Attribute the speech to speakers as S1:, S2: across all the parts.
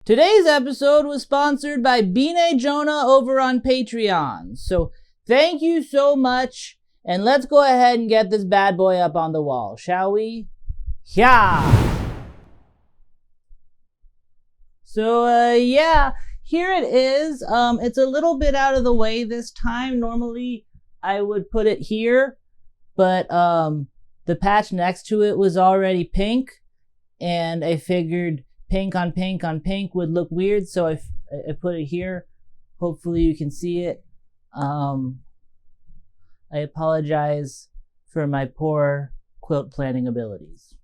S1: Today's episode was sponsored by Bine Jonah over on Patreon. So thank you so much, and let's go ahead and get this bad boy up on the wall, shall we? Yeah! So, here it is. It's a little bit out of the way this time. Normally, I would put it here, but the patch next to it was already pink, and I figured pink on pink on pink would look weird, so I put it here. Hopefully you can see it. I apologize for my poor quilt planning abilities.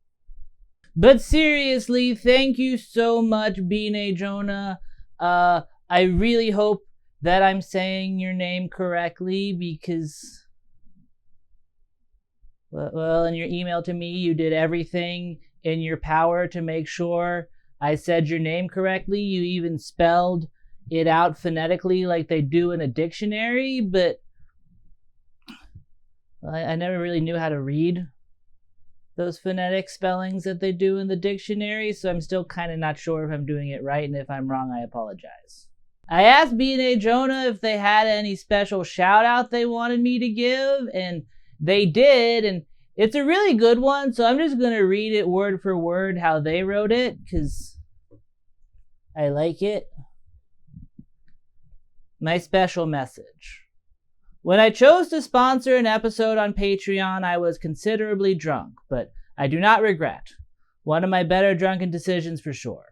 S1: But seriously, thank you so much, Bine Jonah. I really hope that I'm saying your name correctly because, well, in your email to me, you did everything in your power to make sure I said your name correctly. You even spelled it out phonetically like they do in a dictionary, but I never really knew how to read those phonetic spellings that they do in the dictionary, so I'm still kind of not sure if I'm doing it right, and if I'm wrong, I apologize. I asked Bine Jonah if they had any special shout out they wanted me to give, and they did, and it's a really good one, so I'm just going to read it word for word how they wrote it, because I like it. My special message. When I chose to sponsor an episode on Patreon, I was considerably drunk, but I do not regret. One of my better drunken decisions for sure.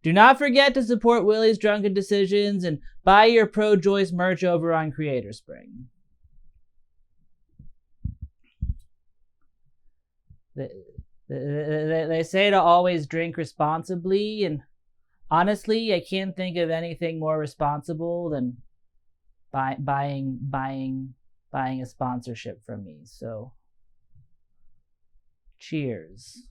S1: Do not forget to support Willie's Drunken Decisions and buy your pro-choice merch over on Creator Spring. They say to always drink responsibly, and honestly, I can't think of anything more responsible than buying a sponsorship from me. So cheers.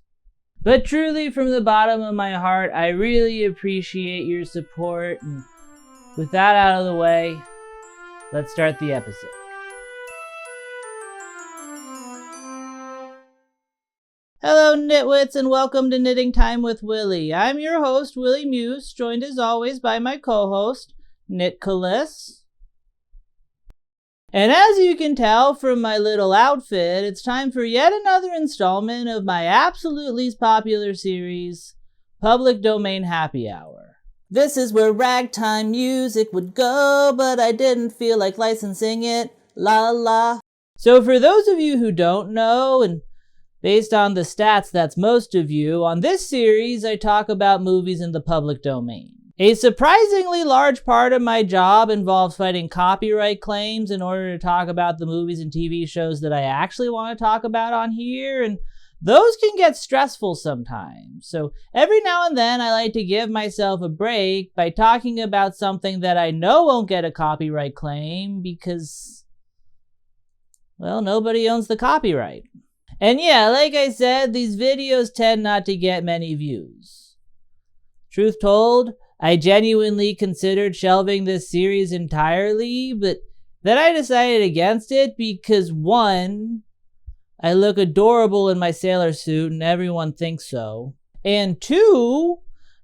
S1: But truly, from the bottom of my heart, I really appreciate your support, and with that out of the way, let's start the episode. Hello, nitwits, and welcome to Knitting Time with Willie. I'm your host, Willie Muse, joined as always by my co-host, Nitcolis. And as you can tell from my little outfit, it's time for yet another installment of my absolute least popular series, Public Domain Happy Hour. This is where ragtime music would go, but I didn't feel like licensing it, la la. So for those of you who don't know, and based on the stats that's most of you, on this series I talk about movies in the public domain. A surprisingly large part of my job involves fighting copyright claims in order to talk about the movies and TV shows that I actually want to talk about on here, and those can get stressful sometimes. So every now and then I like to give myself a break by talking about something that I know won't get a copyright claim because, well, nobody owns the copyright. And yeah, like I said, these videos tend not to get many views. Truth told, I genuinely considered shelving this series entirely, but then I decided against it because 1, I look adorable in my sailor suit and everyone thinks so. And 2,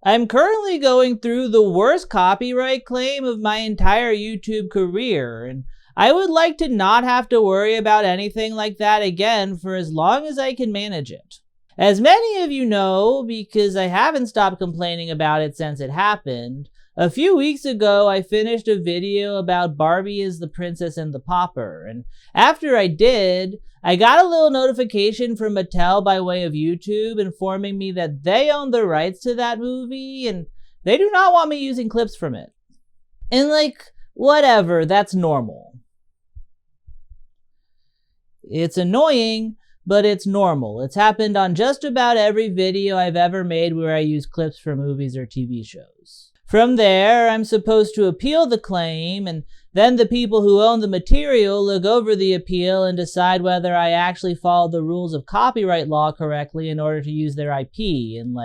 S1: I'm currently going through the worst copyright claim of my entire YouTube career, and I would like to not have to worry about anything like that again for as long as I can manage it. As many of you know, because I haven't stopped complaining about it since it happened, a few weeks ago I finished a video about Barbie as the Princess and the Pauper, and after I did, I got a little notification from Mattel by way of YouTube informing me that they own the rights to that movie and they do not want me using clips from it. And whatever, that's normal. It's annoying, but it's normal. It's happened on just about every video I've ever made where I use clips from movies or TV shows. From there, I'm supposed to appeal the claim, and then the people who own the material look over the appeal and decide whether I actually followed the rules of copyright law correctly in order to use their IP. And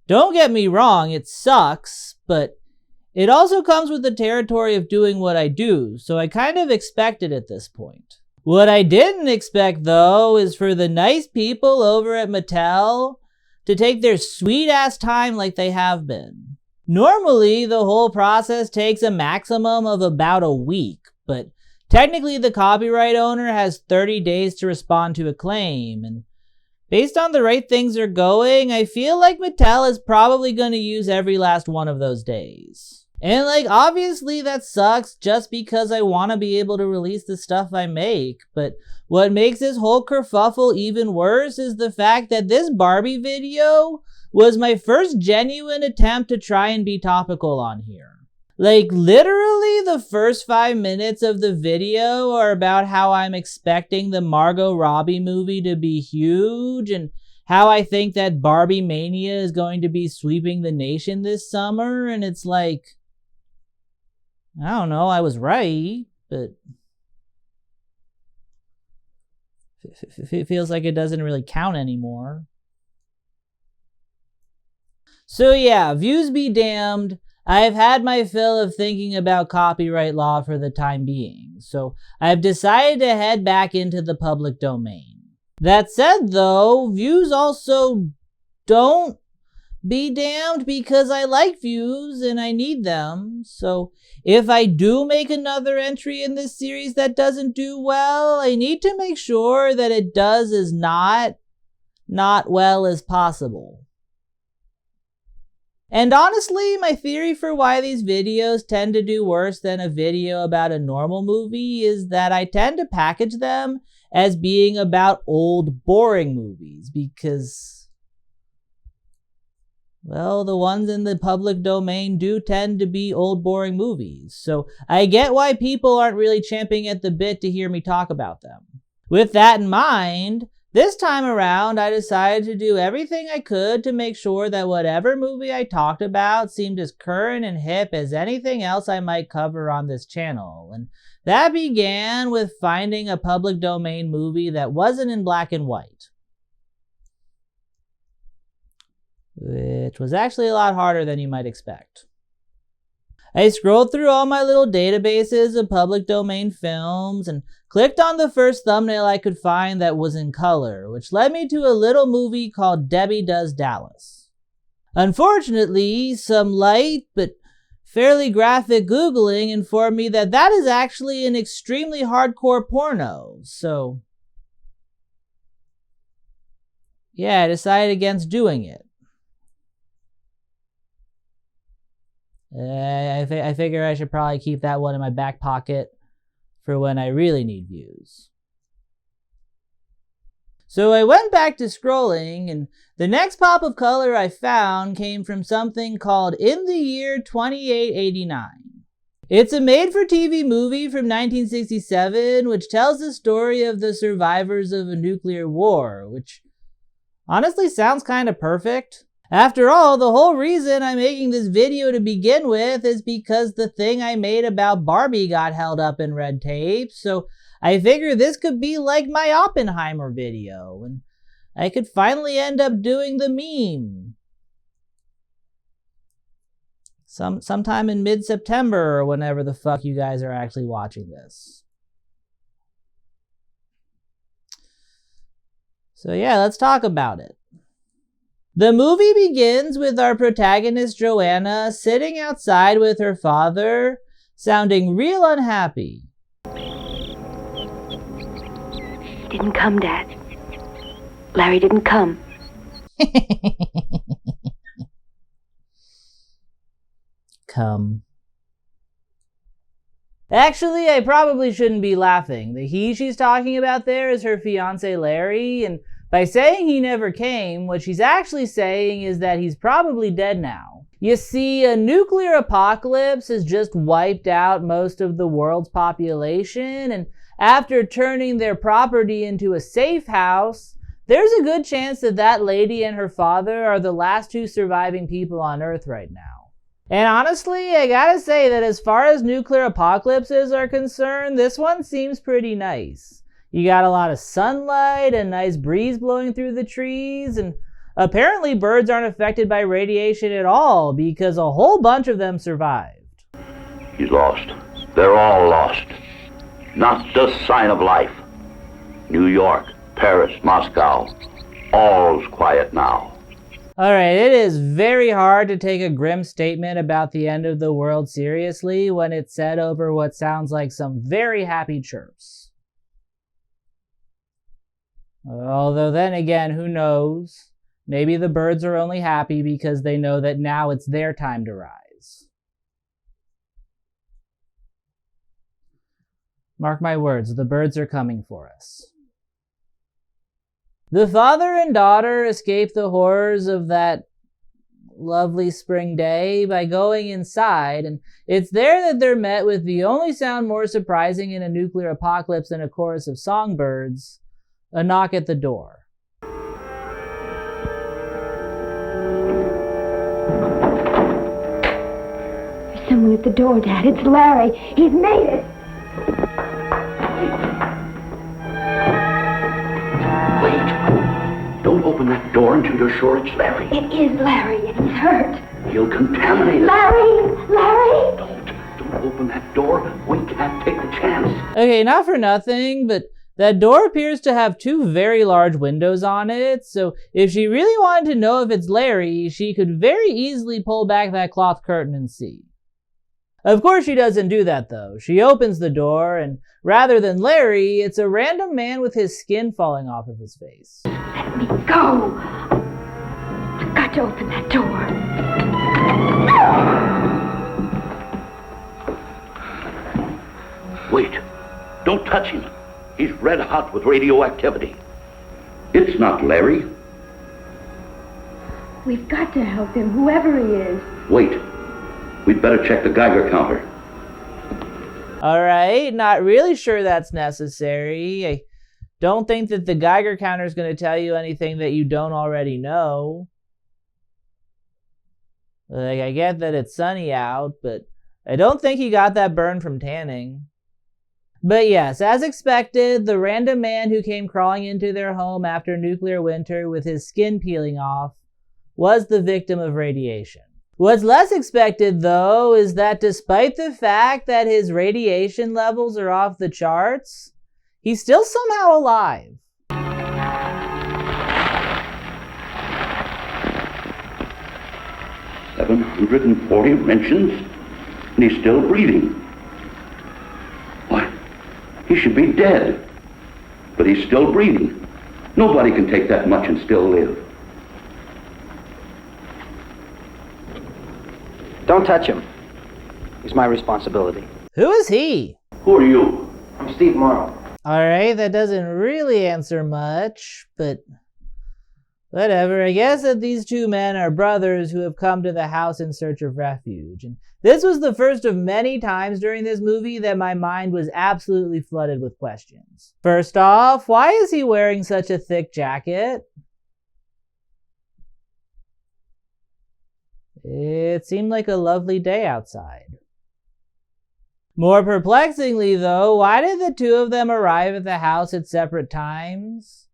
S1: don't get me wrong, it sucks, but it also comes with the territory of doing what I do, so I kind of expect it at this point. What I didn't expect, though, is for the nice people over at Mattel to take their sweet-ass time like they have been. Normally, the whole process takes a maximum of about a week, but technically the copyright owner has 30 days to respond to a claim, and based on the rate things are going, I feel like Mattel is probably going to use every last one of those days. And obviously that sucks just because I want to be able to release the stuff I make, but what makes this whole kerfuffle even worse is the fact that this Barbie video was my first genuine attempt to try and be topical on here. Literally the first 5 minutes of the video are about how I'm expecting the Margot Robbie movie to be huge and how I think that Barbie Mania is going to be sweeping the nation this summer, and it's I don't know, I was right, but it feels like it doesn't really count anymore. So yeah, views be damned. I've had my fill of thinking about copyright law for the time being, so I've decided to head back into the public domain. That said though, views also don't be damned because I like views and I need them, so if I do make another entry in this series that doesn't do well, I need to make sure that it does as not well as possible. And honestly, my theory for why these videos tend to do worse than a video about a normal movie is that I tend to package them as being about old, boring movies because, well, the ones in the public domain do tend to be old, boring movies. So I get why people aren't really champing at the bit to hear me talk about them. With that in mind, this time around, I decided to do everything I could to make sure that whatever movie I talked about seemed as current and hip as anything else I might cover on this channel. And that began with finding a public domain movie that wasn't in black and white, which was actually a lot harder than you might expect. I scrolled through all my little databases of public domain films and clicked on the first thumbnail I could find that was in color, which led me to a little movie called Debbie Does Dallas. Unfortunately, some light but fairly graphic Googling informed me that that is actually an extremely hardcore porno, so yeah, I decided against doing it. I figure I should probably keep that one in my back pocket for when I really need views. So I went back to scrolling, and the next pop of color I found came from something called In the Year 2889. It's a made-for-TV movie from 1967, which tells the story of the survivors of a nuclear war, which honestly sounds kind of perfect. After all, the whole reason I'm making this video to begin with is because the thing I made about Barbie got held up in red tape, so I figure this could be like my Oppenheimer video, and I could finally end up doing the meme. Sometime in mid-September or whenever the fuck you guys are actually watching this. So yeah, let's talk about it. The movie begins with our protagonist Joanna sitting outside with her father, sounding real unhappy.
S2: He didn't come, Dad. Larry didn't come.
S1: Come. Actually, I probably shouldn't be laughing. The he she's talking about there is her fiancé Larry, and by saying he never came, what she's actually saying is that he's probably dead now. You see, a nuclear apocalypse has just wiped out most of the world's population, and after turning their property into a safe house, there's a good chance that that lady and her father are the last two surviving people on Earth right now. And honestly, I gotta say that as far as nuclear apocalypses are concerned, this one seems pretty nice. You got a lot of sunlight, a nice breeze blowing through the trees, and apparently birds aren't affected by radiation at all because a whole bunch of them survived.
S3: He's lost. They're all lost. Not a sign of life. New York, Paris, Moscow, all's quiet now.
S1: Alright, it is very hard to take a grim statement about the end of the world seriously when it's said over what sounds like some very happy chirps. Although then again, who knows? Maybe the birds are only happy because they know that now it's their time to rise. Mark my words, the birds are coming for us. The father and daughter escape the horrors of that lovely spring day by going inside, and it's there that they're met with the only sound more surprising in a nuclear apocalypse than a chorus of songbirds, a knock at the door.
S2: There's someone at the door, Dad. It's Larry. He's made it.
S3: Don't open that door until you're sure it's Larry.
S2: It is Larry, and he's hurt.
S3: He'll contaminate it.
S2: Larry!
S3: Don't open that door. We can't take the chance.
S1: Okay, not for nothing, but that door appears to have two very large windows on it, so if she really wanted to know if it's Larry, she could very easily pull back that cloth curtain and see. Of course she doesn't do that though. She opens the door, and rather than Larry, it's a random man with his skin falling off of his face.
S2: Let me go! I've got to open that door.
S3: Wait. Don't touch him. He's red hot with radioactivity. It's not Larry.
S2: We've got to help him, whoever he is.
S3: Wait. We'd better check the Geiger counter.
S1: Alright, not really sure that's necessary. I don't think that the Geiger counter is going to tell you anything that you don't already know. Like, I get that it's sunny out, but I don't think he got that burn from tanning. But yes, as expected, the random man who came crawling into their home after nuclear winter with his skin peeling off was the victim of radiation. What's less expected, though, is that despite the fact that his radiation levels are off the charts, he's still somehow alive.
S3: 740 mentions, and he's still breathing. Why, he should be dead, but he's still breathing. Nobody can take that much and still live.
S4: Don't touch him. He's my responsibility.
S1: Who is he?
S3: Who are you?
S4: I'm Steve Morrow.
S1: Alright, that doesn't really answer much, but whatever. I guess that these two men are brothers who have come to the house in search of refuge. And this was the first of many times during this movie that my mind was absolutely flooded with questions. First off, why is he wearing such a thick jacket? It seemed like a lovely day outside. More perplexingly though, why did the two of them arrive at the house at separate times?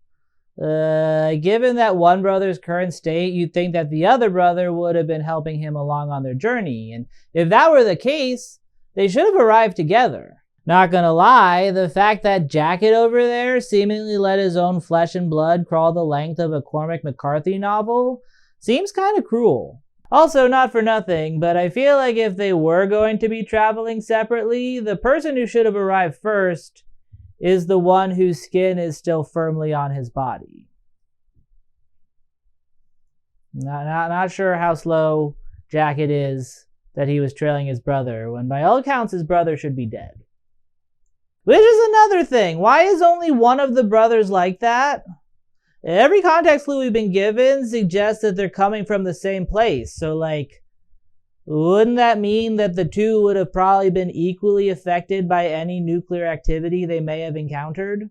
S1: Given that one brother's current state, you'd think that the other brother would have been helping him along on their journey, and if that were the case, they should have arrived together. Not gonna lie, the fact that Jacket over there seemingly let his own flesh and blood crawl the length of a Cormac McCarthy novel seems kinda cruel. Also, not for nothing, but I feel like if they were going to be traveling separately, the person who should have arrived first is the one whose skin is still firmly on his body. Not sure how slow Jacket is that he was trailing his brother, when by all accounts his brother should be dead. Which is another thing, why is only one of the brothers like that? Every context clue we've been given suggests that they're coming from the same place, so wouldn't that mean that the two would have probably been equally affected by any nuclear activity they may have encountered?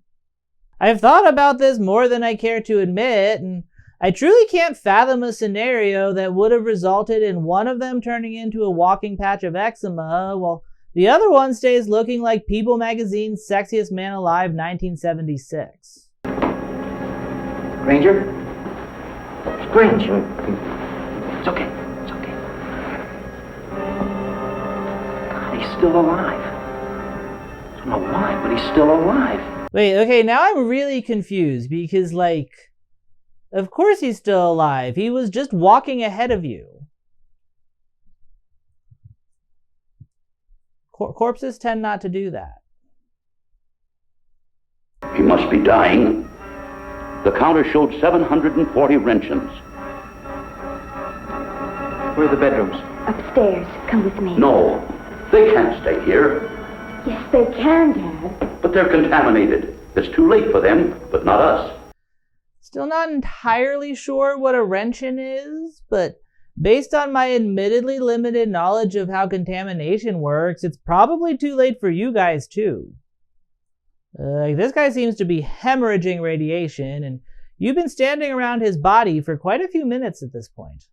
S1: I've thought about this more than I care to admit, and I truly can't fathom a scenario that would have resulted in one of them turning into a walking patch of eczema, while the other one stays looking like People Magazine's Sexiest Man Alive 1976.
S4: Granger? Granger. It's okay. It's okay. God, he's still alive. I don't know why, but he's still alive.
S1: Wait, okay, now I'm really confused because Of course he's still alive. He was just walking ahead of you. Corpses tend not to do that.
S3: He must be dying. The counter showed 740 wrenchings.
S4: Where are the bedrooms?
S2: Upstairs. Come with me.
S3: No, they can't stay here.
S2: Yes, they can, Dad.
S3: But they're contaminated. It's too late for them, but not us.
S1: Still not entirely sure what a wrenching is, but based on my admittedly limited knowledge of how contamination works, it's probably too late for you guys too. This guy seems to be hemorrhaging radiation, and you've been standing around his body for quite a few minutes at this point.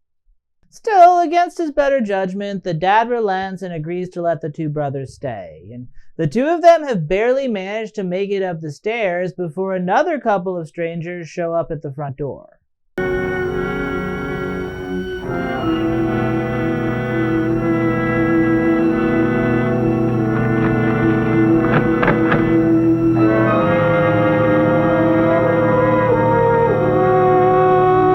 S1: Still, against his better judgment, the dad relents and agrees to let the two brothers stay, and the two of them have barely managed to make it up the stairs before another couple of strangers show up at the front door.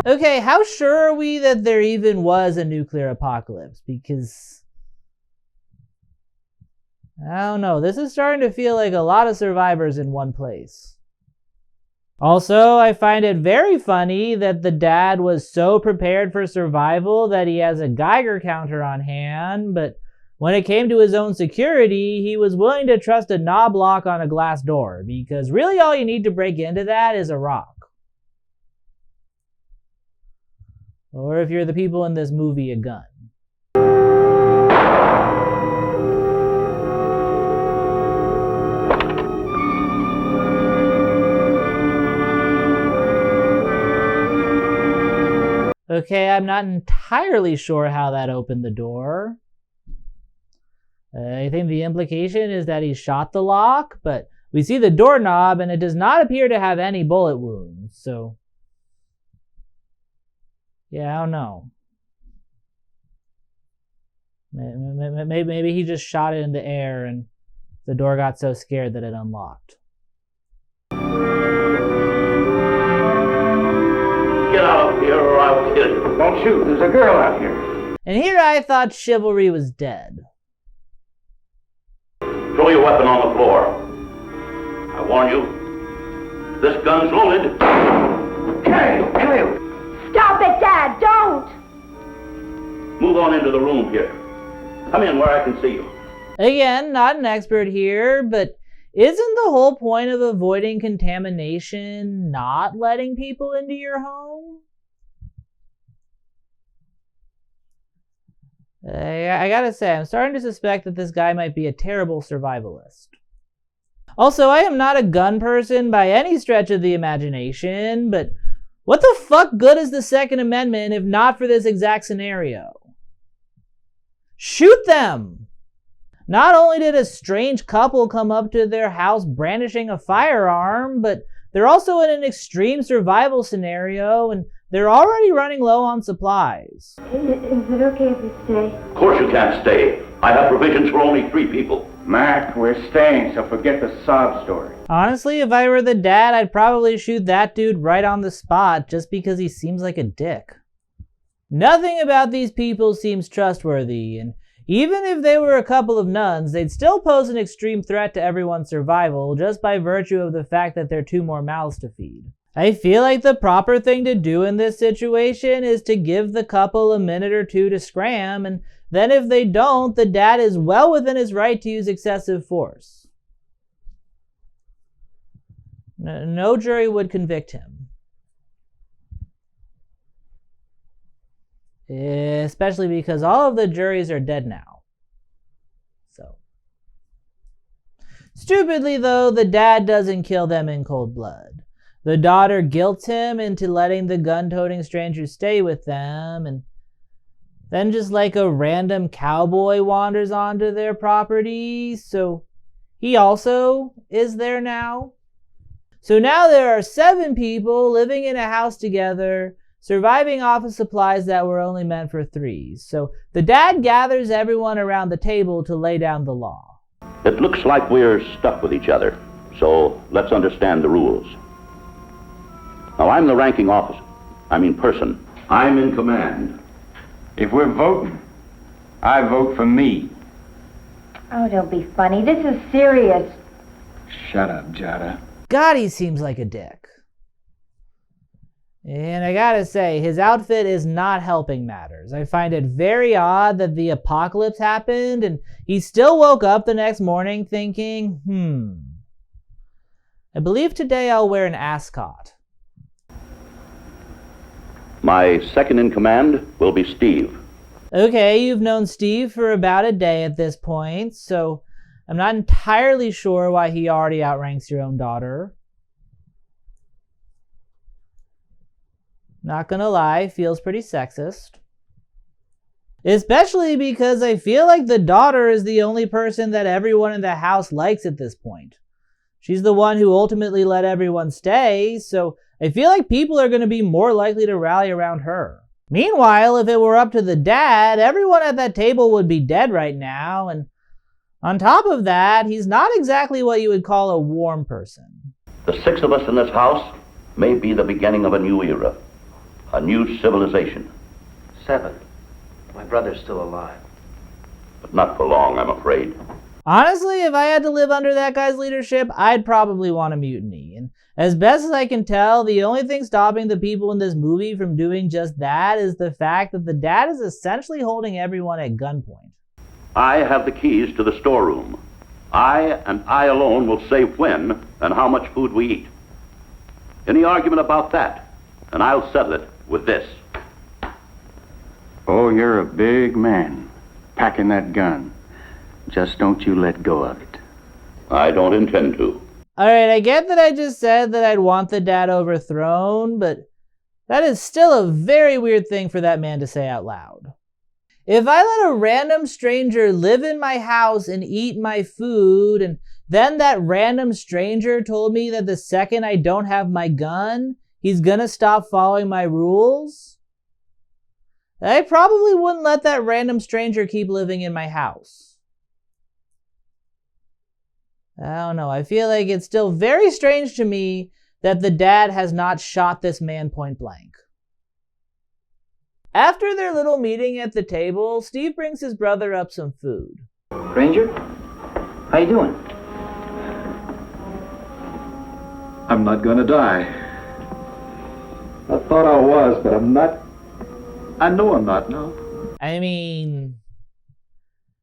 S1: Okay, how sure are we that there even was a nuclear apocalypse? Because I don't know, this is starting to feel like a lot of survivors in one place. Also, I find it very funny that the dad was so prepared for survival that he has a Geiger counter on hand, but when it came to his own security, he was willing to trust a knob lock on a glass door, because really all you need to break into that is a rock. Or if you're the people in this movie, a gun. Okay, I'm not entirely sure how that opened the door. I think the implication is that he shot the lock, but we see the doorknob and it does not appear to have any bullet wounds, so yeah, I don't know. Maybe he just shot it in the air and the door got so scared that it unlocked.
S3: Get out of here or I'll kill you.
S4: Don't shoot. There's a girl out here.
S1: And here I thought chivalry was dead.
S3: Throw your weapon on the floor. I warn you, this gun's loaded.
S4: Hey!
S2: Stop it, Dad! Don't!
S3: Move on into the room here. Come in where I can see you.
S1: Again, not an expert here, but isn't the whole point of avoiding contamination not letting people into your home? I gotta say, I'm starting to suspect that this guy might be a terrible survivalist. Also, I am not a gun person by any stretch of the imagination, but what the fuck good is the Second Amendment if not for this exact scenario? Shoot them! Not only did a strange couple come up to their house brandishing a firearm, but they're also in an extreme survival scenario and they're already running low on supplies.
S2: Is it okay if we stay?
S3: Of course you can't stay. I have provisions for only 3 people.
S4: Mac, we're staying, so forget the sob story.
S1: Honestly, if I were the dad, I'd probably shoot that dude right on the spot just because he seems like a dick. Nothing about these people seems trustworthy, and even if they were a couple of nuns, they'd still pose an extreme threat to everyone's survival just by virtue of the fact that they're 2 more mouths to feed. I feel like the proper thing to do in this situation is to give the couple a minute or 2 to scram, and then if they don't, the dad is well within his right to use excessive force. No jury would convict him. Especially because all of the juries are dead now. So. Stupidly though, the dad doesn't kill them in cold blood. The daughter guilts him into letting the gun-toting stranger stay with them, and then just like a random cowboy wanders onto their property, so he also is there now. So now there are 7 people living in a house together, surviving off of supplies that were only meant for 3. So the dad gathers everyone around the table to lay down the law.
S3: It looks like we're stuck with each other, so let's understand the rules. Now, I'm the ranking officer. I mean person. I'm in command.
S5: If we're voting, I vote for me.
S6: Oh, don't be funny. This is serious.
S5: Shut up, Jada.
S1: God, he seems like a dick. And I gotta say, his outfit is not helping matters. I find it very odd that the apocalypse happened and he still woke up the next morning thinking, I believe today I'll wear an ascot.
S3: My second in command will be Steve.
S1: Okay, you've known Steve for about a day at this point, so I'm not entirely sure why he already outranks your own daughter. Not gonna lie, feels pretty sexist. Especially because I feel like the daughter is the only person that everyone in the house likes at this point. She's the one who ultimately let everyone stay, so I feel like people are gonna be more likely to rally around her. Meanwhile, if it were up to the dad, everyone at that table would be dead right now, and on top of that, he's not exactly what you would call a warm person.
S3: The six of us in this house may be the beginning of a new era, a new civilization.
S4: 7. My brother's still alive.
S3: But not for long, I'm afraid.
S1: Honestly, if I had to live under that guy's leadership, I'd probably want a mutiny. And as best as I can tell, the only thing stopping the people in this movie from doing just that is the fact that the dad is essentially holding everyone at gunpoint.
S3: I have the keys to the storeroom. I and I alone will say when and how much food we eat. Any argument about that, and I'll settle it with this.
S5: Oh, you're a big man, packing that gun. Just don't you let go of it.
S3: I don't intend to.
S1: Alright, I get that I just said that I'd want the dad overthrown, but that is still a very weird thing for that man to say out loud. If I let a random stranger live in my house and eat my food, and then that random stranger told me that the second I don't have my gun, he's gonna stop following my rules, I probably wouldn't let that random stranger keep living in my house. I don't know, I feel like it's still very strange to me that the dad has not shot this man point blank. After their little meeting at the table, Steve brings his brother up some food.
S4: Ranger? How you doing?
S5: I'm not gonna die. I thought I was, but I'm not. I know I'm not now.
S1: I mean,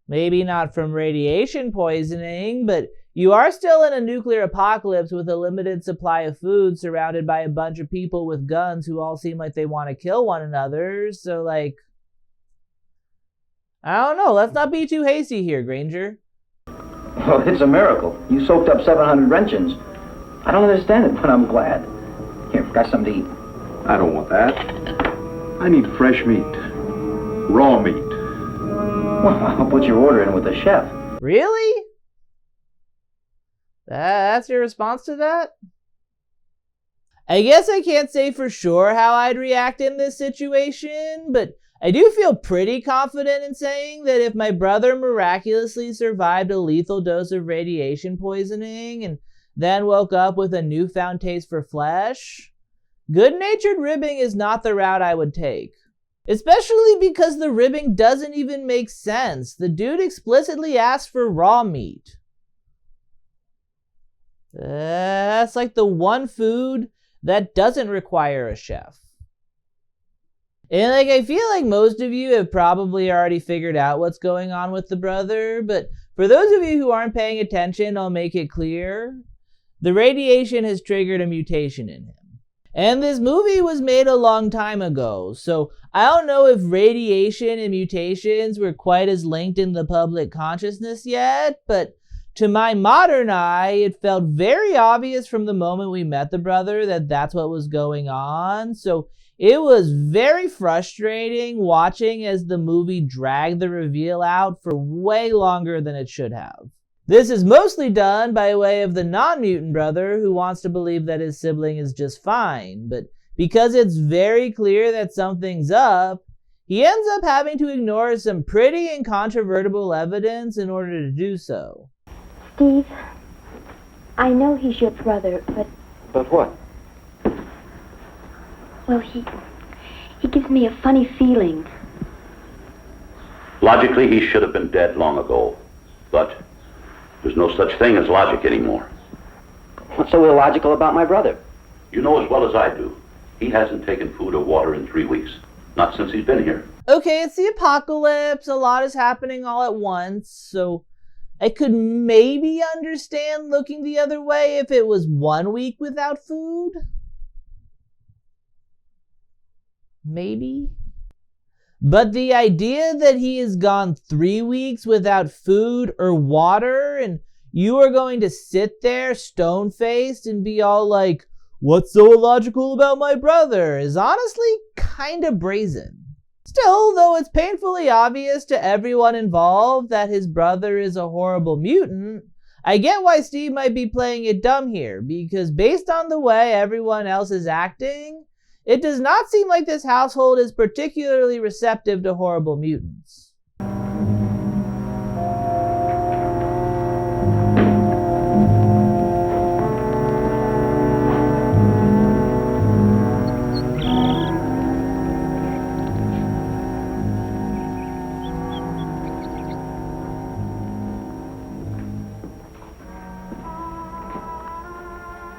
S1: maybe not from radiation poisoning, but you are still in a nuclear apocalypse with a limited supply of food surrounded by a bunch of people with guns who all seem like they want to kill one another, so like, I don't know, let's not be too hasty here, Granger.
S4: Well, it's a miracle. You soaked up 700 wrenchins. I don't understand it, but I'm glad. Here, got something to eat.
S5: I don't want that. I need fresh meat. Raw meat.
S4: Well, I'll put your order in with the chef.
S1: Really? That's your response to that? I guess I can't say for sure how I'd react in this situation, but I do feel pretty confident in saying that if my brother miraculously survived a lethal dose of radiation poisoning and then woke up with a newfound taste for flesh, good-natured ribbing is not the route I would take. Especially because the ribbing doesn't even make sense. The dude explicitly asked for raw meat. That's like the one food that doesn't require a chef. And like, I feel like most of you have probably already figured out what's going on with the brother, but for those of you who aren't paying attention, I'll make it clear. The radiation has triggered a mutation in him. And this movie was made a long time ago, so I don't know if radiation and mutations were quite as linked in the public consciousness yet, but to my modern eye, it felt very obvious from the moment we met the brother that that's what was going on. So it was very frustrating watching as the movie dragged the reveal out for way longer than it should have. This is mostly done by way of the non-mutant brother who wants to believe that his sibling is just fine, but because it's very clear that something's up, he ends up having to ignore some pretty incontrovertible evidence in order to do so.
S6: Steve, I know he's your brother, but...
S4: But what?
S6: Well,
S2: He gives me a funny feeling.
S3: Logically, he should have been dead long ago. But there's no such thing as logic anymore.
S4: What's so illogical about my brother?
S3: You know as well as I do, he hasn't taken food or water in 3 weeks. Not since he's been here.
S1: Okay, it's the apocalypse. A lot is happening all at once, so I could maybe understand looking the other way if it was 1 week without food. Maybe. But the idea that he has gone 3 weeks without food or water, and you are going to sit there stone-faced and be all like, "What's so illogical about my brother?" is honestly kind of brazen. Still, though it's painfully obvious to everyone involved that his brother is a horrible mutant, I get why Steve might be playing it dumb here, because based on the way everyone else is acting, it does not seem like this household is particularly receptive to horrible mutants.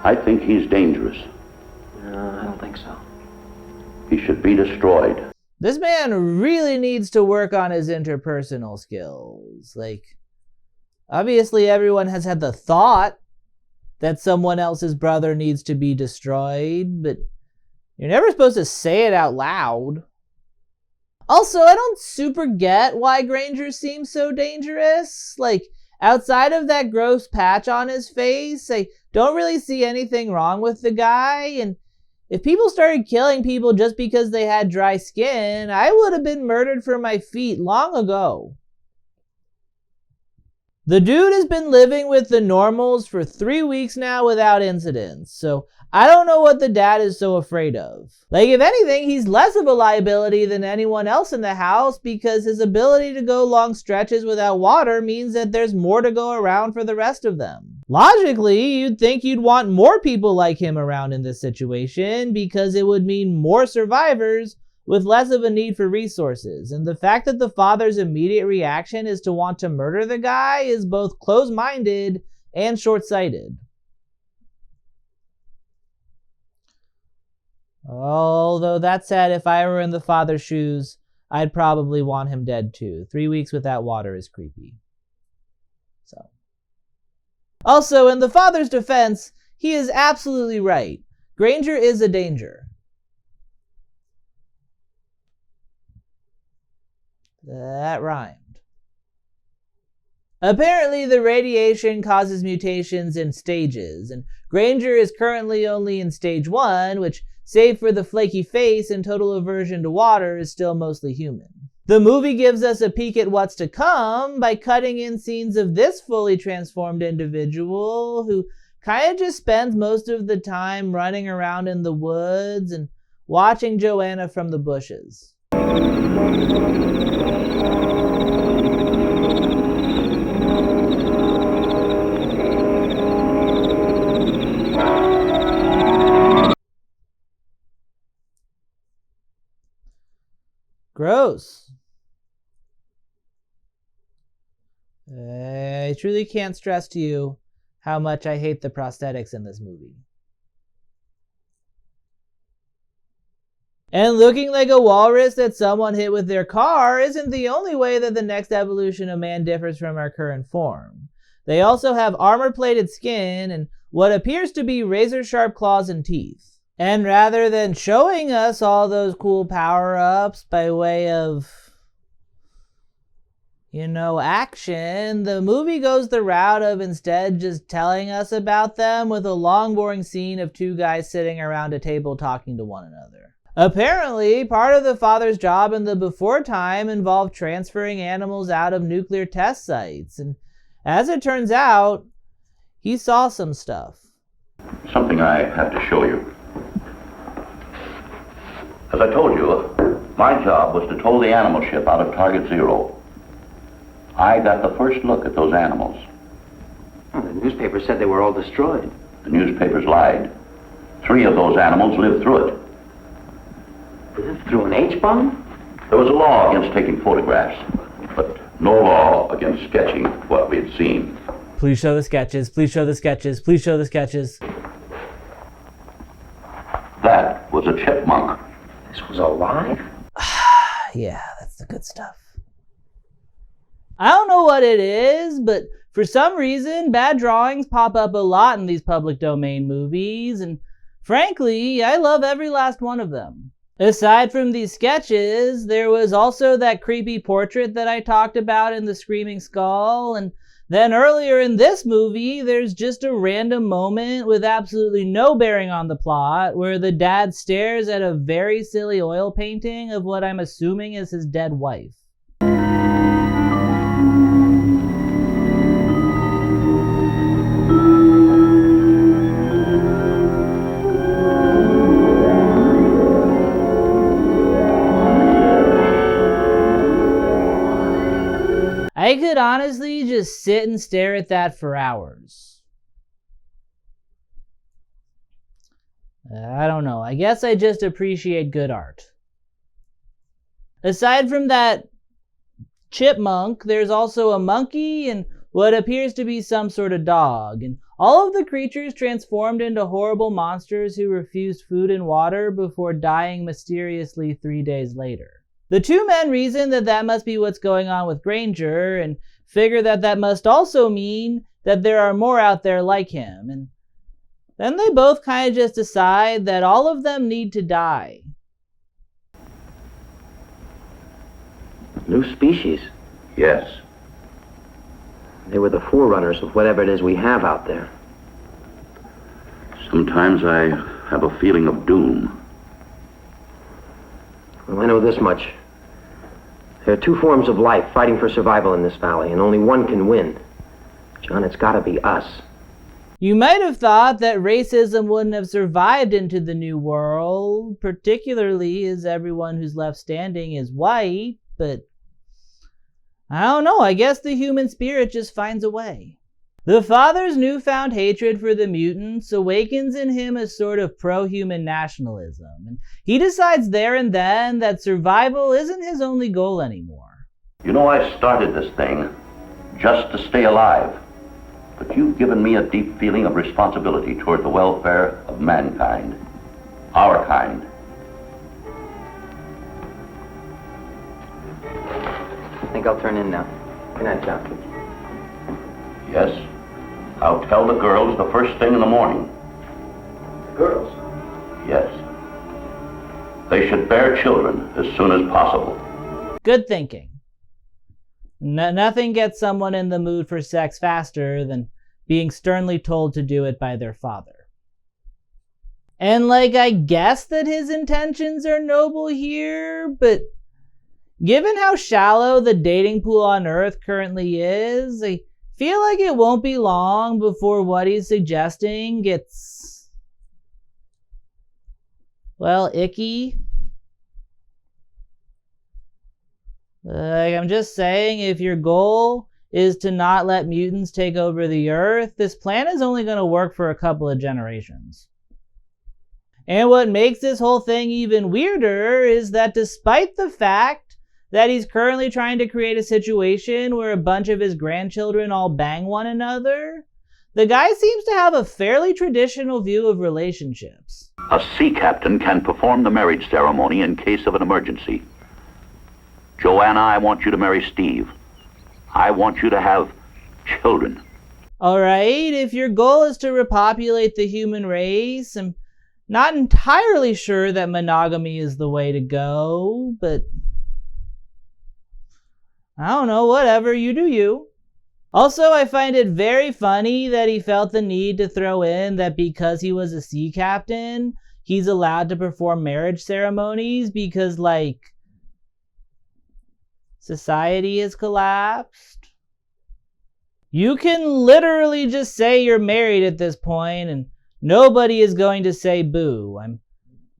S3: I think he's dangerous.
S4: No, I don't think so.
S3: He should be destroyed.
S1: This man really needs to work on his interpersonal skills. Like, obviously everyone has had the thought that someone else's brother needs to be destroyed, but you're never supposed to say it out loud. Also, I don't super get why Granger seems so dangerous. Like, outside of that gross patch on his face, I don't really see anything wrong with the guy, and if people started killing people just because they had dry skin, I would have been murdered for my feet long ago. The dude has been living with the normals for 3 weeks now without incidents, so I don't know what the dad is so afraid of. Like, if anything, he's less of a liability than anyone else in the house because his ability to go long stretches without water means that there's more to go around for the rest of them. Logically, you'd think you'd want more people like him around in this situation because it would mean more survivors with less of a need for resources. And the fact that the father's immediate reaction is to want to murder the guy is both close-minded and short-sighted. Although that said, if I were in the father's shoes, I'd probably want him dead too. 3 weeks without water is creepy. So. Also, in the father's defense, he is absolutely right. Granger is a danger. That rhymed. Apparently, the radiation causes mutations in stages, and Granger is currently only in stage 1, which, save for the flaky face and total aversion to water, is still mostly human. The movie gives us a peek at what's to come by cutting in scenes of this fully transformed individual who kind of just spends most of the time running around in the woods and watching Joanna from the bushes. Gross. I truly can't stress to you how much I hate the prosthetics in this movie. And looking like a walrus that someone hit with their car isn't the only way that the next evolution of man differs from our current form. They also have armor-plated skin and what appears to be razor-sharp claws and teeth. And rather than showing us all those cool power-ups by way of, action, the movie goes the route of instead just telling us about them with a long, boring scene of two guys sitting around a table talking to one another. Apparently, part of the father's job in the before time involved transferring animals out of nuclear test sites, and as it turns out, he saw some stuff.
S3: Something I have to show you. As I told you, my job was to tow the animal ship out of Target Zero. I got the first look at those animals.
S4: Well, the newspaper said they were all destroyed.
S3: The newspapers lied. 3 of those animals lived through it.
S4: Through an H-bomb?
S3: There was a law against taking photographs, but no law against sketching what we had seen.
S1: Please show the sketches. Please show the sketches. Please show the sketches.
S3: That was a chipmunk.
S4: This was alive?
S1: Yeah, that's the good stuff. I don't know what it is, but for some reason, bad drawings pop up a lot in these public domain movies, and frankly, I love every last one of them. Aside from these sketches, there was also that creepy portrait that I talked about in The Screaming Skull, and then earlier in this movie, there's just a random moment with absolutely no bearing on the plot where the dad stares at a very silly oil painting of what I'm assuming is his dead wife. I could honestly just sit and stare at that for hours. I don't know. I guess I just appreciate good art. Aside from that chipmunk, there's also a monkey and what appears to be some sort of dog. And all of the creatures transformed into horrible monsters who refused food and water before dying mysteriously 3 days later. The two men reason that that must be what's going on with Granger and figure that that must also mean that there are more out there like him. And then they both kind of just decide that all of them need to die.
S4: New species.
S3: Yes.
S4: They were the forerunners of whatever it is we have out there.
S3: Sometimes I have a feeling of doom.
S4: Well, I know this much. There are two forms of life fighting for survival in this valley, and only one can win. John, it's gotta be us.
S1: You might have thought that racism wouldn't have survived into the New World, particularly as everyone who's left standing is white, but I don't know, I guess the human spirit just finds a way. The father's newfound hatred for the mutants awakens in him a sort of pro-human nationalism, and he decides there and then that survival isn't his only goal anymore.
S3: You know, I started this thing just to stay alive, but you've given me a deep feeling of responsibility toward the welfare of mankind, our kind.
S4: I think I'll turn in now. Good night, John.
S3: Yes, I'll tell the girls the first thing in the morning.
S4: The girls?
S3: Yes. They should bear children as soon as possible.
S1: Good thinking. Nothing gets someone in the mood for sex faster than being sternly told to do it by their father. And I guess that his intentions are noble here, but given how shallow the dating pool on Earth currently is, I feel like it won't be long before what he's suggesting gets, well, icky. I'm just saying, if your goal is to not let mutants take over the Earth, this plan is only going to work for a couple of generations. And what makes this whole thing even weirder is that despite the fact that he's currently trying to create a situation where a bunch of his grandchildren all bang one another, the guy seems to have a fairly traditional view of relationships.
S3: A sea captain can perform the marriage ceremony in case of an emergency. Joanna, I want you to marry Steve. I want you to have children.
S1: Alright, if your goal is to repopulate the human race, I'm not entirely sure that monogamy is the way to go, but I don't know, whatever, you do you. Also, I find it very funny that he felt the need to throw in that because he was a sea captain, he's allowed to perform marriage ceremonies because, society has collapsed. You can literally just say you're married at this point and nobody is going to say boo. I'm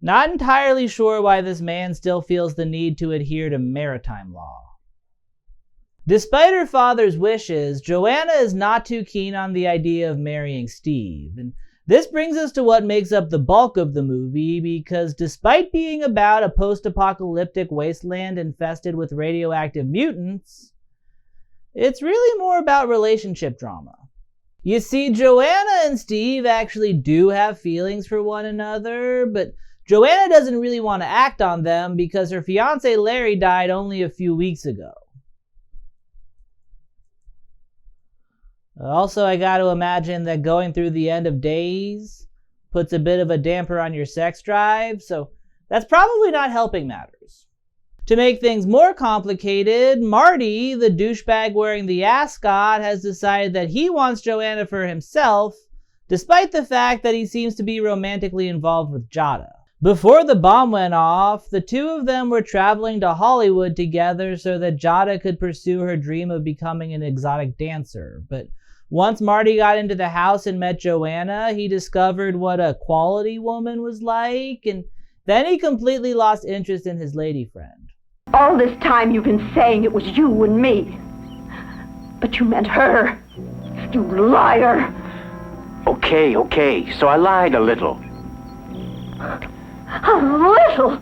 S1: not entirely sure why this man still feels the need to adhere to maritime law. Despite her father's wishes, Joanna is not too keen on the idea of marrying Steve, and This brings us to what makes up the bulk of the movie, because despite being about a post-apocalyptic wasteland infested with radioactive mutants, it's really more about relationship drama. You see, Joanna and Steve actually do have feelings for one another, but Joanna doesn't really want to act on them because her fiancé Larry died only a few weeks ago. Also, I gotta imagine that going through the end of days puts a bit of a damper on your sex drive, so that's probably not helping matters. To make things more complicated, Marty, the douchebag wearing the ascot, has decided that he wants Joanna for himself, despite the fact that he seems to be romantically involved with Jada. Before the bomb went off, the two of them were traveling to Hollywood together so that Jada could pursue her dream of becoming an exotic dancer. But once Marty got into the house and met Joanna, he discovered what a quality woman was like, and then he completely lost interest in his lady friend.
S2: All this time you've been saying it was you and me. But you meant her. You liar.
S7: Okay, so I lied a little.
S2: A little?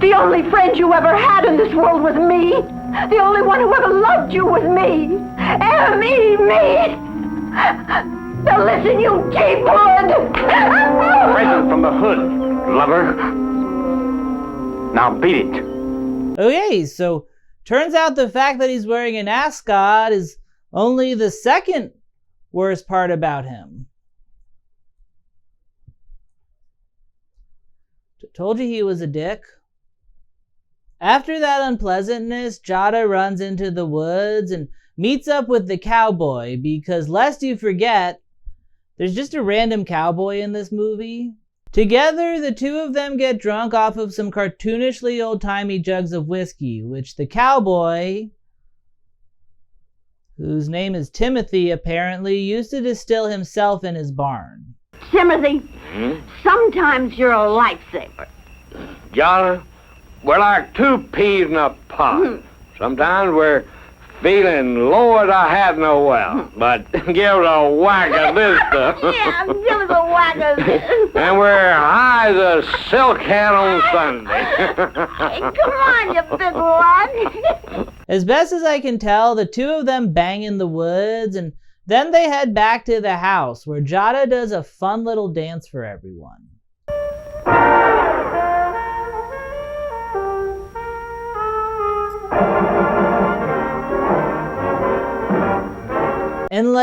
S2: The only friend you ever had in this world was me. The only one who ever loved you was me. Me. Now listen, you deepwood.
S7: Present from the hood, lover. Now beat it.
S1: Okay, so turns out the fact that he's wearing an ascot is only the second worst part about him. Told you he was a dick. After that unpleasantness, Jada runs into the woods and meets up with the cowboy, because lest you forget, there's just a random cowboy in this movie. Together, the two of them get drunk off of some cartoonishly old-timey jugs of whiskey, which the cowboy, whose name is Timothy apparently, used to distill himself in his barn.
S2: Timothy, sometimes you're a lifesaver.
S7: Jonah, we're like two peas in a pod. Sometimes we're feeling low as I had no well, but give it a whack of this stuff.
S2: Yeah, give us a whack of this.
S7: And we're high as a silk hat on Sunday.
S2: Hey, come on, you big one.
S1: As best as I can tell, the two of them bang in the woods, and then they head back to the house, where Jada does a fun little dance for everyone. And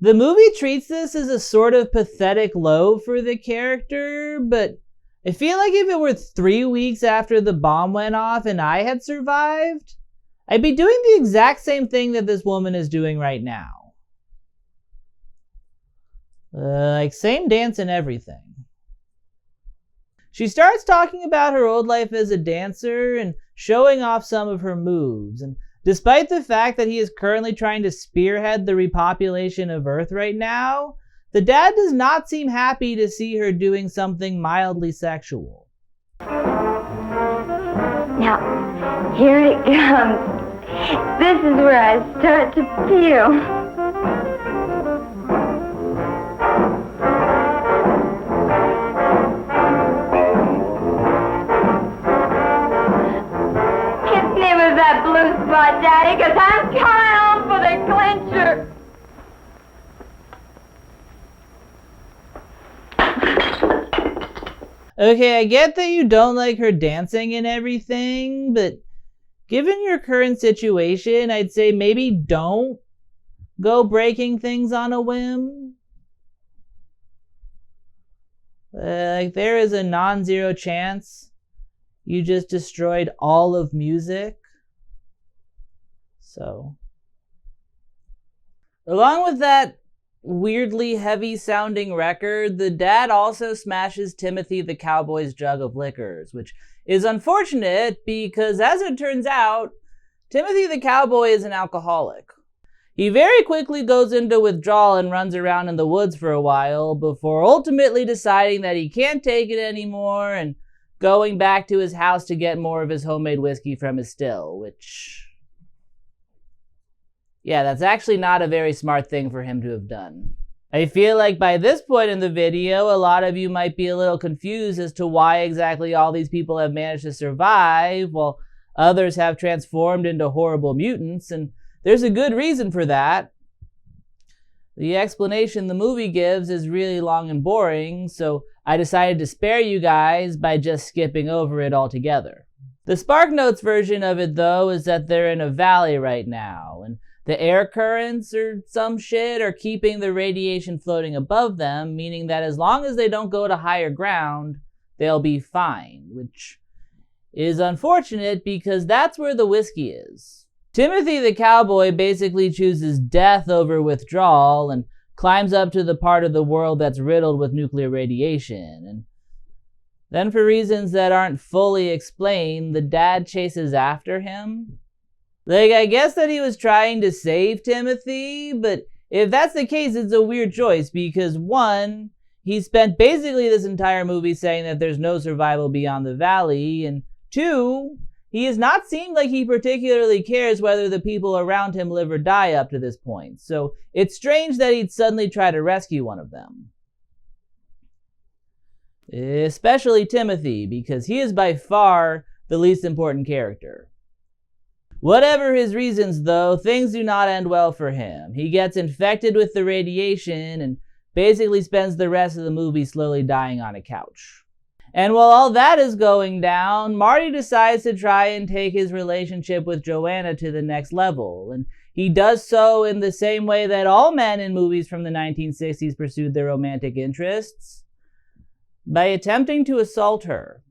S1: the movie treats this as a sort of pathetic low for the character, but I feel like if it were 3 weeks after the bomb went off and I had survived, I'd be doing the exact same thing that this woman is doing right now. Same dance and everything. She starts talking about her old life as a dancer and showing off some of her moves, and despite the fact that he is currently trying to spearhead the repopulation of Earth right now, the dad does not seem happy to see her doing something mildly sexual.
S6: Now, here it comes. This is where I start to feel. That blue spot, Daddy, because I'm coming home for the clincher.
S1: Okay, I get that you don't like her dancing and everything, but given your current situation, I'd say maybe don't go breaking things on a whim. There is a non-zero chance you just destroyed all of music. So, along with that weirdly heavy-sounding record, the dad also smashes Timothy the cowboy's jug of liquors, which is unfortunate because, as it turns out, Timothy the cowboy is an alcoholic. He very quickly goes into withdrawal and runs around in the woods for a while before ultimately deciding that he can't take it anymore and going back to his house to get more of his homemade whiskey from his still, which... yeah, that's actually not a very smart thing for him to have done. I feel like by this point in the video, a lot of you might be a little confused as to why exactly all these people have managed to survive, while others have transformed into horrible mutants, and there's a good reason for that. The explanation the movie gives is really long and boring, so I decided to spare you guys by just skipping over it altogether. The SparkNotes version of it, though, is that they're in a valley right now, and the air currents or some shit are keeping the radiation floating above them, meaning that as long as they don't go to higher ground, they'll be fine, which is unfortunate because that's where the whiskey is. Timothy the cowboy basically chooses death over withdrawal and climbs up to the part of the world that's riddled with nuclear radiation. And then for reasons that aren't fully explained, the dad chases after him. Like, I guess that he was trying to save Timothy, but if that's the case, it's a weird choice because one, he spent basically this entire movie saying that there's no survival beyond the valley, and two, he has not seemed like he particularly cares whether the people around him live or die up to this point, so it's strange that he'd suddenly try to rescue one of them. Especially Timothy, because he is by far the least important character. Whatever his reasons, though, things do not end well for him. He gets infected with the radiation and basically spends the rest of the movie slowly dying on a couch. And while all that is going down, Marty decides to try and take his relationship with Joanna to the next level, and he does so in the same way that all men in movies from the 1960s pursued their romantic interests, by attempting to assault her.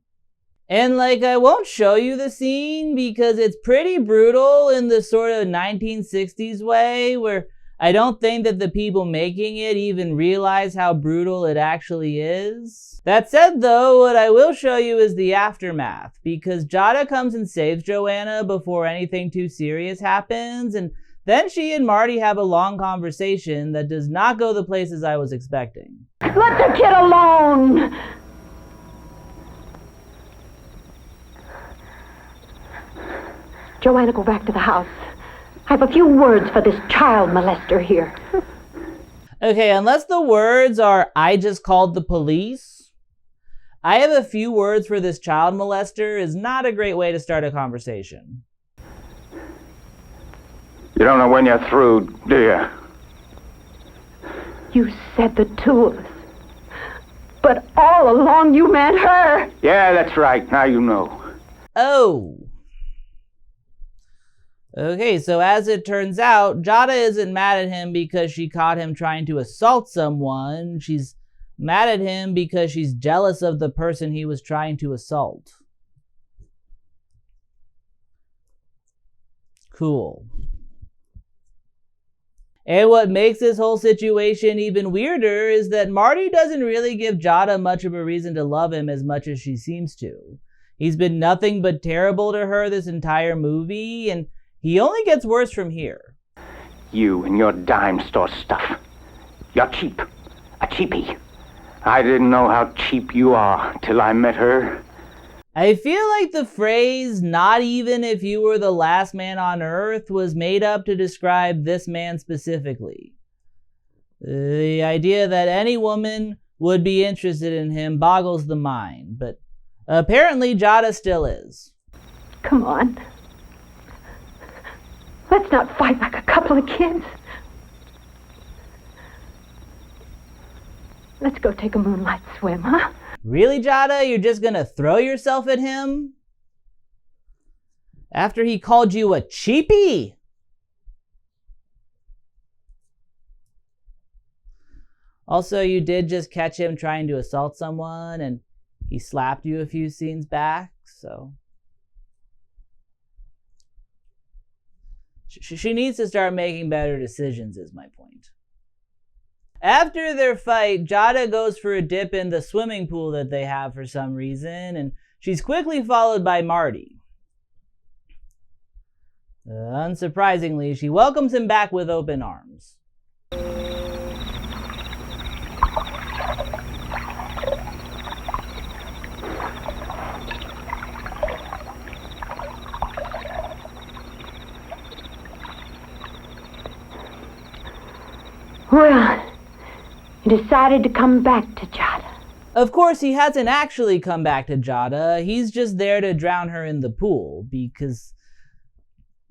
S1: And like, I won't show you the scene because it's pretty brutal in the sort of 1960s way where I don't think that the people making it even realize how brutal it actually is. That said though, what I will show you is the aftermath, because Jada comes and saves Joanna before anything too serious happens, and then she and Marty have a long conversation that does not go the places I was expecting.
S2: Let the kid alone! Joanna, go back to the house. I have a few words for this child molester here.
S1: Okay, unless the words are, "I just called the police," I have a few words for this child molester is not a great way to start a conversation.
S5: You don't know when you're through, do you?
S2: You said the two of us. But all along you meant her.
S5: Yeah, that's right. Now you know.
S1: Oh. Okay, so as it turns out, Jada isn't mad at him because she caught him trying to assault someone. She's mad at him because she's jealous of the person he was trying to assault. Cool. And what makes this whole situation even weirder is that Marty doesn't really give Jada much of a reason to love him as much as she seems to. He's been nothing but terrible to her this entire movie, and he only gets worse from here.
S5: You and your dime store stuff. You're cheap. A cheapie. I didn't know how cheap you are till I met her.
S1: I feel like the phrase, "not even if you were the last man on earth," was made up to describe this man specifically. The idea that any woman would be interested in him boggles the mind, but apparently Jada still is.
S2: Come on. Let's not fight like a couple of kids. Let's go take a moonlight swim, huh?
S1: Really, Jada? You're just gonna throw yourself at him? After he called you a cheapie? Also, you did just catch him trying to assault someone, and he slapped you a few scenes back, so... She needs to start making better decisions, is my point. After their fight, Jada goes for a dip in the swimming pool that they have for some reason, and she's quickly followed by Marty. Unsurprisingly, she welcomes him back with open arms.
S2: Well, and decided to come back to Jada.
S1: Of course, he hasn't actually come back to Jada. He's just there to drown her in the pool because,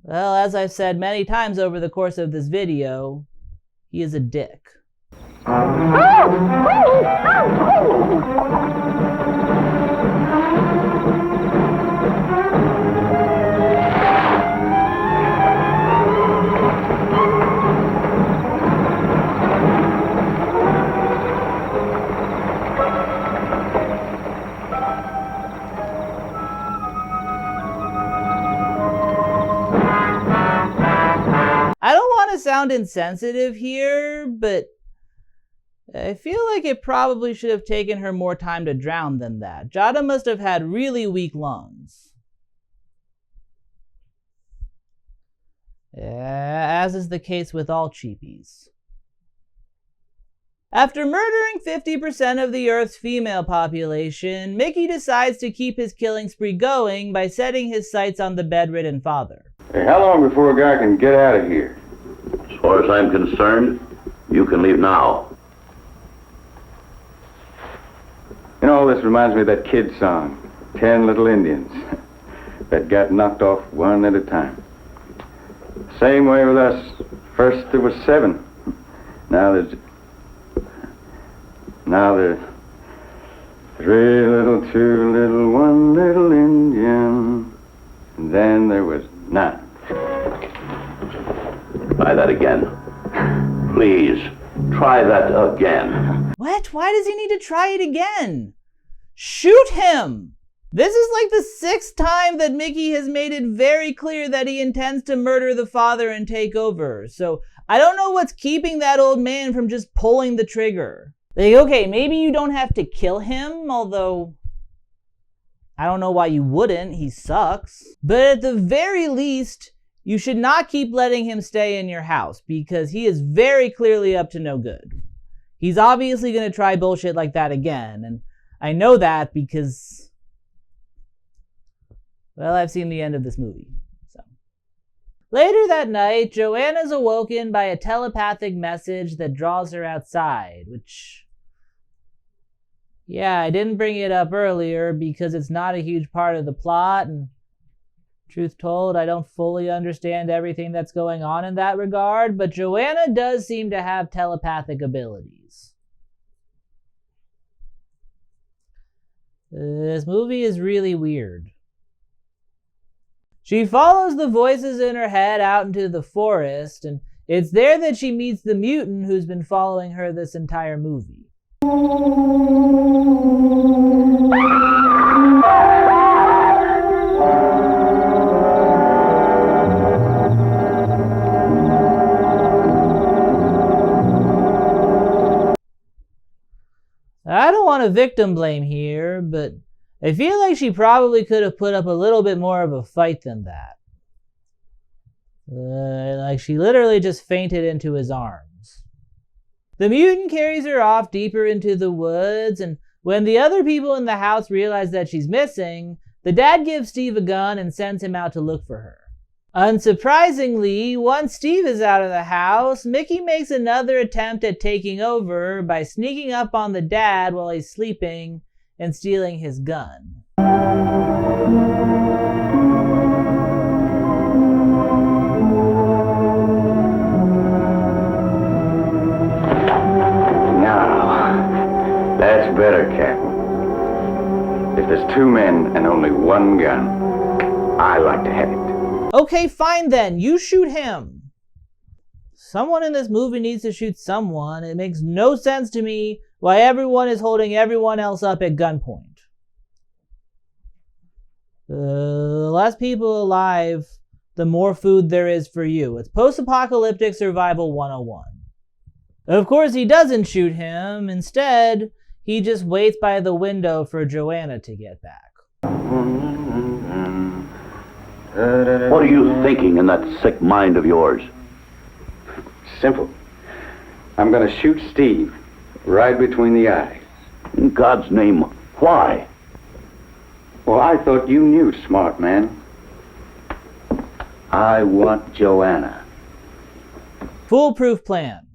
S1: well, as I've said many times over the course of this video, he is a dick. I don't want to sound insensitive here, but I feel like it probably should have taken her more time to drown than that. Jada must have had really weak lungs. As is the case with all cheapies. After murdering 50% of the Earth's female population, Mickey decides to keep his killing spree going by setting his sights on the bedridden father.
S8: Hey, how long before a guy can get out of here?
S3: As far as I'm concerned, you can leave now.
S8: You know, this reminds me of that kid song, 10 Little Indians, that got knocked off one at a time. Same way with us. First there was 7. Now there's 3 little, 2 little, 1 little Indian. And then there was 9.
S3: Try that again. Please, try that again.
S1: What? Why does he need to try it again? Shoot him! This is like the 6th time that Mickey has made it very clear that he intends to murder the father and take over. So I don't know what's keeping that old man from just pulling the trigger. Like, okay, maybe you don't have to kill him, although I don't know why you wouldn't. He sucks. But at the very least, you should not keep letting him stay in your house because he is very clearly up to no good. He's obviously going to try bullshit like that again, and I know that because, well, I've seen the end of this movie. So later that night, Joanna's awoken by a telepathic message that draws her outside, which, yeah, I didn't bring it up earlier because it's not a huge part of the plot, and truth told, I don't fully understand everything that's going on in that regard, but Joanna does seem to have telepathic abilities. This movie is really weird. She follows the voices in her head out into the forest, and it's there that she meets the mutant who's been following her this entire movie. I don't want to victim blame here, but I feel like she probably could have put up a little bit more of a fight than that. Like she literally just fainted into his arms. The mutant carries her off deeper into the woods, and when the other people in the house realize that she's missing, the dad gives Steve a gun and sends him out to look for her. Unsurprisingly, once Steve is out of the house, Mickey makes another attempt at taking over by sneaking up on the dad while he's sleeping and stealing his gun.
S8: Now, that's better, Captain. If there's 2 men and only 1 gun, I like to have it.
S1: Okay, fine then. You shoot him. Someone in this movie needs to shoot someone. It makes no sense to me why everyone is holding everyone else up at gunpoint. The less people alive, the more food there is for you. It's post-apocalyptic survival 101. Of course, he doesn't shoot him. Instead, he just waits by the window for Joanna to get back.
S3: What are you thinking in that sick mind of yours?
S8: Simple. I'm going to shoot Steve right between the eyes.
S3: In God's name, why?
S8: Well, I thought you knew, smart man. I want Joanna.
S1: Foolproof plan.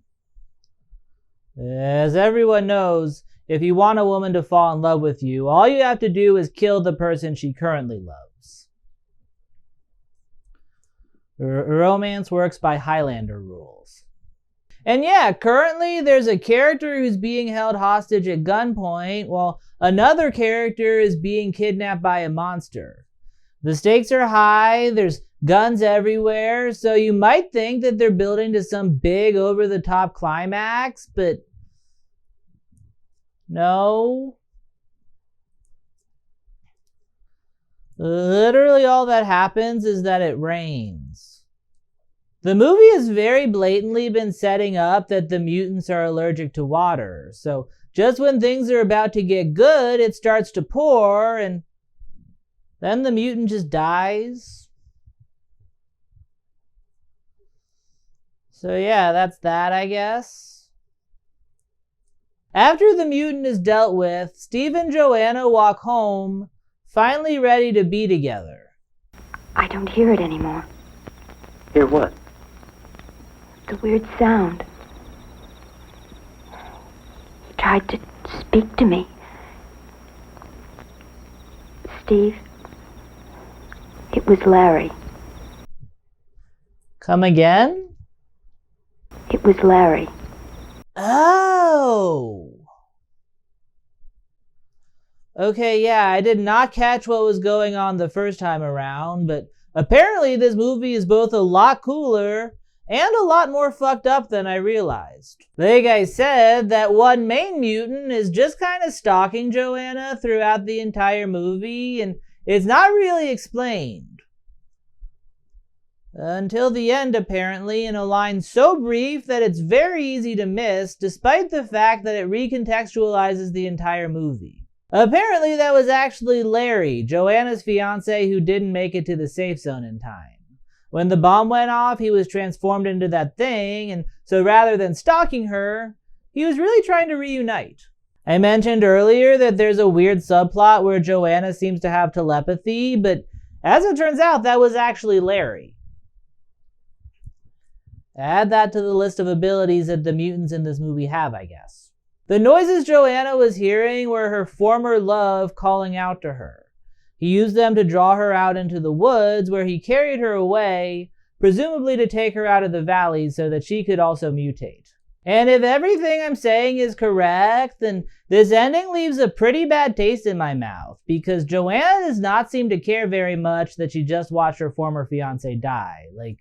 S1: As everyone knows, if you want a woman to fall in love with you, all you have to do is kill the person she currently loves. Romance works by Highlander rules. And yeah, currently there's a character who's being held hostage at gunpoint while another character is being kidnapped by a monster. The stakes are high, there's guns everywhere, so you might think that they're building to some big over-the-top climax, but no. Literally all that happens is that it rains. The movie has very blatantly been setting up that the mutants are allergic to water, so just when things are about to get good, it starts to pour, and then the mutant just dies. So yeah, that's that, I guess. After the mutant is dealt with, Steve and Joanna walk home, finally ready to be together.
S6: I don't hear it anymore.
S9: Hear what?
S6: The weird sound. He tried to speak to me. Steve, it was Larry.
S1: Come again?
S6: It was Larry.
S1: Oh! Okay, yeah, I did not catch what was going on the first time around, but apparently this movie is both a lot cooler and a lot more fucked up than I realized. Like I said, that one main mutant is just kind of stalking Joanna throughout the entire movie, and it's not really explained. Until the end, apparently, in a line so brief that it's very easy to miss, despite the fact that it recontextualizes the entire movie. Apparently that was actually Larry, Joanna's fiancé who didn't make it to the safe zone in time. When the bomb went off, he was transformed into that thing, and so rather than stalking her, he was really trying to reunite. I mentioned earlier that there's a weird subplot where Joanna seems to have telepathy, but as it turns out, that was actually Larry. Add that to the list of abilities that the mutants in this movie have, I guess. The noises Joanna was hearing were her former love calling out to her. He used them to draw her out into the woods, where he carried her away, presumably to take her out of the valley so that she could also mutate. And if everything I'm saying is correct, then this ending leaves a pretty bad taste in my mouth, because Joanna does not seem to care very much that she just watched her former fiancé die. Like,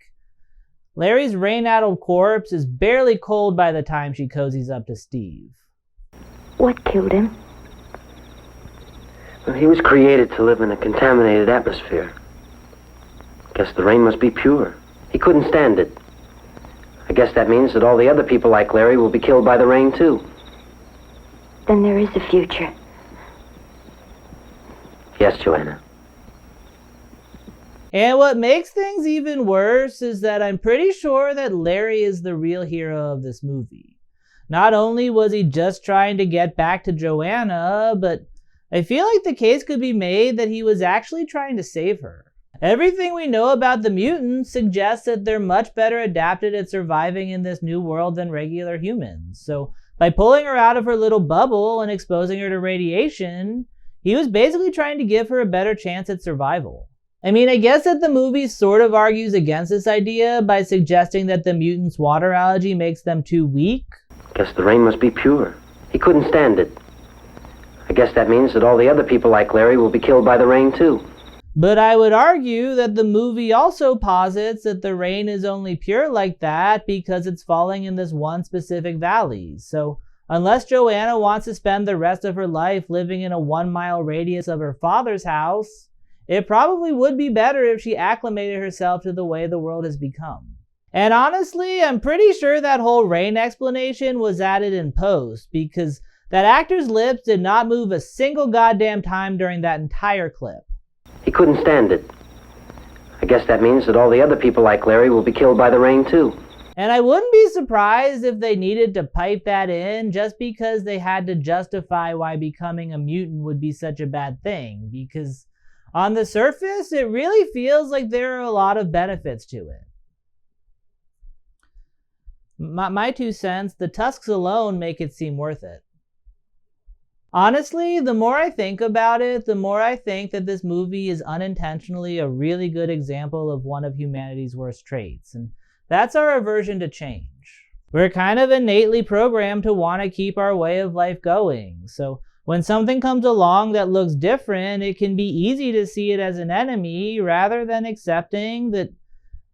S1: Larry's rain-addled corpse is barely cold by the time she cozies up to Steve.
S6: What killed him?
S9: Well, he was created to live in a contaminated atmosphere. Guess the rain must be pure. He couldn't stand it. I guess that means that all the other people like Larry will be killed by the rain, too.
S6: Then there is a future.
S9: Yes, Joanna.
S1: And what makes things even worse is that I'm pretty sure that Larry is the real hero of this movie. Not only was he just trying to get back to Joanna, but I feel like the case could be made that he was actually trying to save her. Everything we know about the mutants suggests that they're much better adapted at surviving in this new world than regular humans. So by pulling her out of her little bubble and exposing her to radiation, he was basically trying to give her a better chance at survival. I mean, I guess that the movie sort of argues against this idea by suggesting that the mutants' water allergy makes them too weak.
S9: Guess the rain must be pure. He couldn't stand it. I guess that means that all the other people like Larry will be killed by the rain, too.
S1: But I would argue that the movie also posits that the rain is only pure like that because it's falling in this one specific valley. So unless Joanna wants to spend the rest of her life living in a 1-mile radius of her father's house, it probably would be better if she acclimated herself to the way the world has become. And honestly, I'm pretty sure that whole rain explanation was added in post, because that actor's lips did not move a single goddamn time during that entire clip.
S9: He couldn't stand it. I guess that means that all the other people like Larry will be killed by the rain, too.
S1: And I wouldn't be surprised if they needed to pipe that in just because they had to justify why becoming a mutant would be such a bad thing, because on the surface, it really feels like there are a lot of benefits to it. My 2 cents, the tusks alone make it seem worth it. Honestly, the more I think about it, the more I think that this movie is unintentionally a really good example of one of humanity's worst traits, and that's our aversion to change. We're kind of innately programmed to want to keep our way of life going, so when something comes along that looks different, it can be easy to see it as an enemy rather than accepting that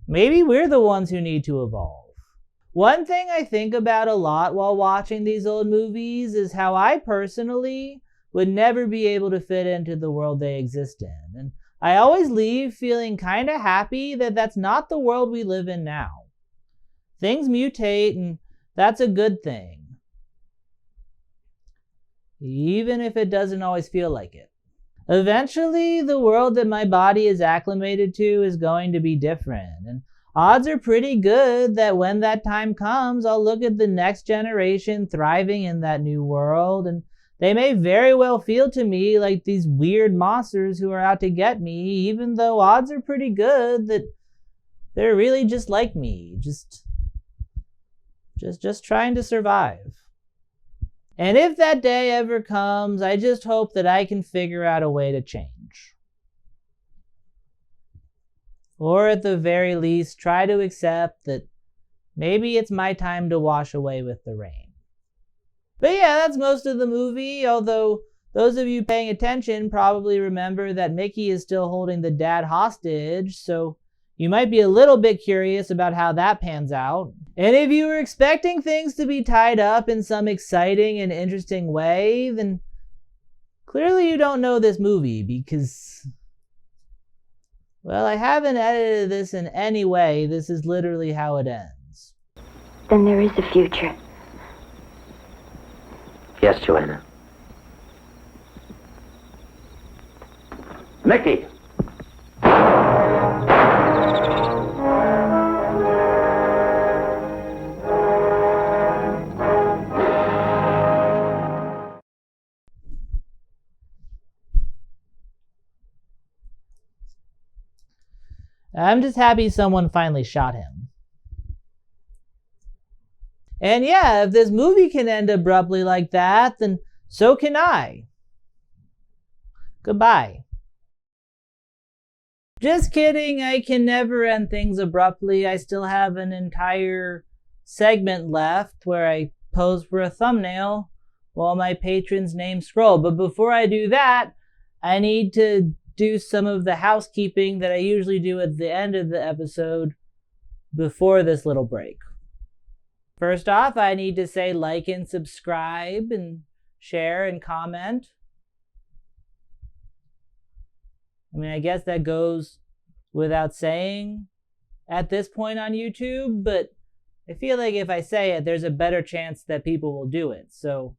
S1: maybe we're the ones who need to evolve. One thing I think about a lot while watching these old movies is how I personally would never be able to fit into the world they exist in. And I always leave feeling kind of happy that that's not the world we live in now. Things mutate, and that's a good thing. Even if it doesn't always feel like it. Eventually, the world that my body is acclimated to is going to be different. And odds are pretty good that when that time comes, I'll look at the next generation thriving in that new world, and they may very well feel to me like these weird monsters who are out to get me, even though odds are pretty good that they're really just like me, just trying to survive. And if that day ever comes, I just hope that I can figure out a way to change. Or at the very least, try to accept that maybe it's my time to wash away with the rain. But yeah, that's most of the movie, although those of you paying attention probably remember that Mickey is still holding the dad hostage, so you might be a little bit curious about how that pans out. And if you were expecting things to be tied up in some exciting and interesting way, then clearly you don't know this movie because, well, I haven't edited this in any way. This is literally how it ends.
S6: Then there is a future.
S9: Yes, Joanna.
S3: Mickey!
S1: I'm just happy someone finally shot him. And yeah, if this movie can end abruptly like that, then so can I. Goodbye. Just kidding, I can never end things abruptly. I still have an entire segment left where I pose for a thumbnail while my patron's names scroll. But before I do that, I need to do some of the housekeeping that I usually do at the end of the episode before this little break. First off, I need to say like and subscribe and share and comment. I mean, I guess that goes without saying at this point on YouTube, but I feel like if I say it, there's a better chance that people will do it. So,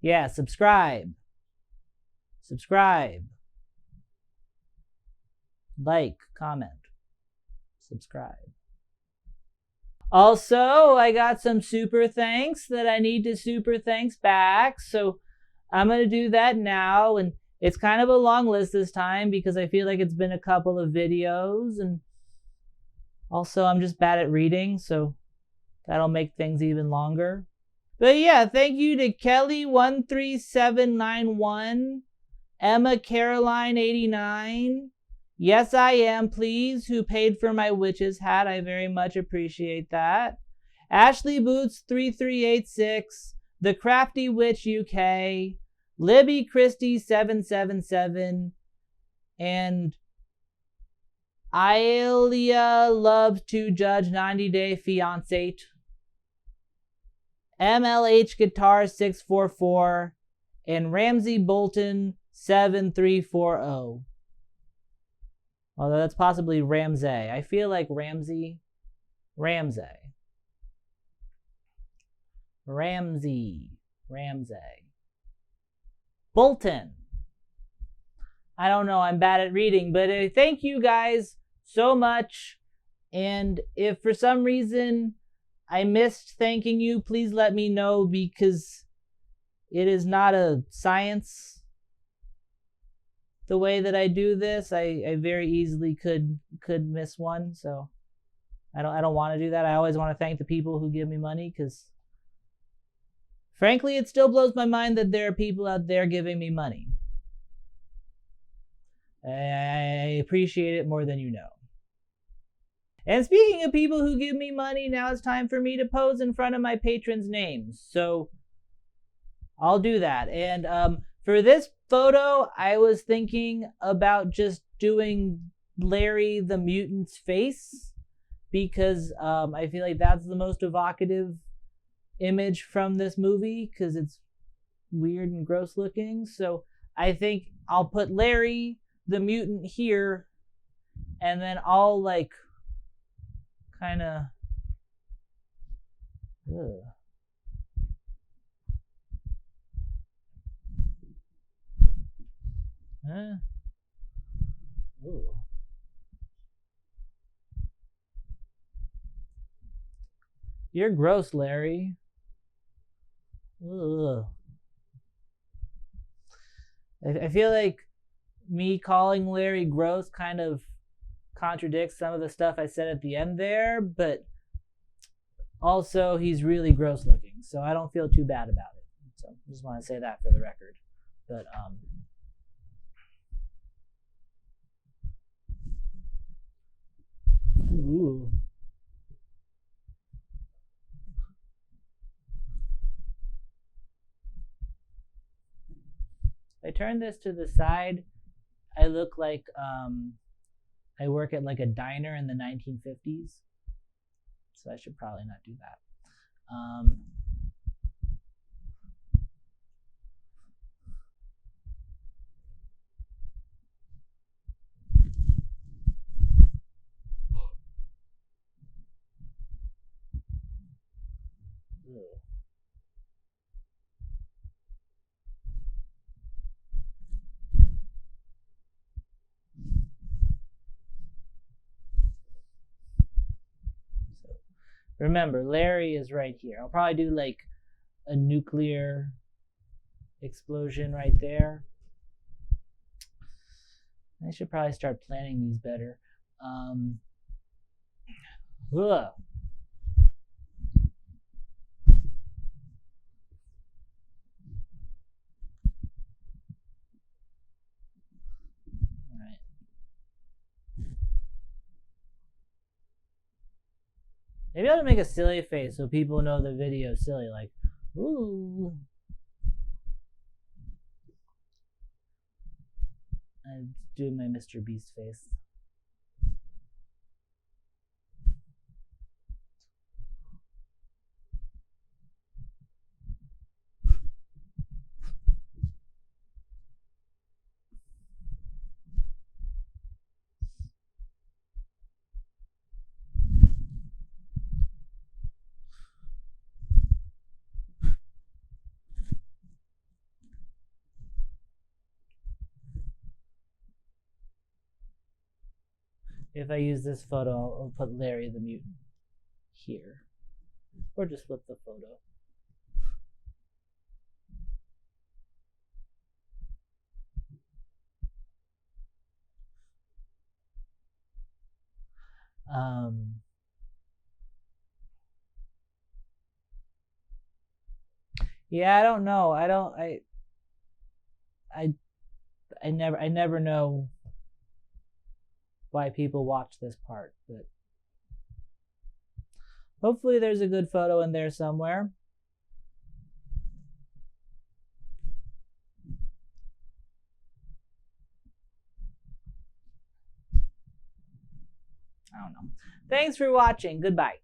S1: yeah, subscribe. Subscribe. Like, comment, subscribe. Also, I got some super thanks that I need to super thanks back, so I'm going to do that now, and it's kind of a long list this time because I feel like it's been a couple of videos, and also I'm just bad at reading, so that'll make things even longer. But yeah, thank you to Kelly13791, Emma Caroline 89, Yes I Am Please, who paid for my witch's hat. I very much appreciate that. Ashley Boots 3386, The Crafty Witch UK, Libby Christie 777, and Aelia Love to Judge 90 Day Fiancé, MLH Guitar 644, and Ramsey Bolton 7340. Although that's possibly Ramsey. I feel like Ramsey. Bolton. I don't know, I'm bad at reading, but thank you guys so much. And if for some reason I missed thanking you, please let me know because it is not a science. The way that I do this, I very easily could miss one, so I don't want to do that. I always want to thank the people who give me money, because frankly, it still blows my mind that there are people out there giving me money. I appreciate it more than you know. And speaking of people who give me money, now it's time for me to pose in front of my patrons' names. So I'll do that. And for this photo, I was thinking about just doing Larry the Mutant's face, because I feel like that's the most evocative image from this movie, because it's weird and gross looking. So I think I'll put Larry the Mutant here, and then I'll like kind of You're gross, Larry. Ugh. I feel like me calling Larry gross kind of contradicts some of the stuff I said at the end there, but also he's really gross looking, so I don't feel too bad about it. So I just want to say that for the record. But ooh. If I turn this to the side, I look like I work at like a diner in the 1950s. So I should probably not do that. Remember, Larry is right here. I'll probably do like a nuclear explosion right there. I should probably start planning these better. Ugh. Maybe I ought to make a silly face so people know the video is silly, like, ooh. I'm doing my Mr. Beast face. If I use this photo, I'll put Larry the Mutant here. Or just flip the photo. Yeah, I don't know. I never know why people watch this part, but hopefully there's a good photo in there somewhere. I don't know. Thanks for watching. Goodbye.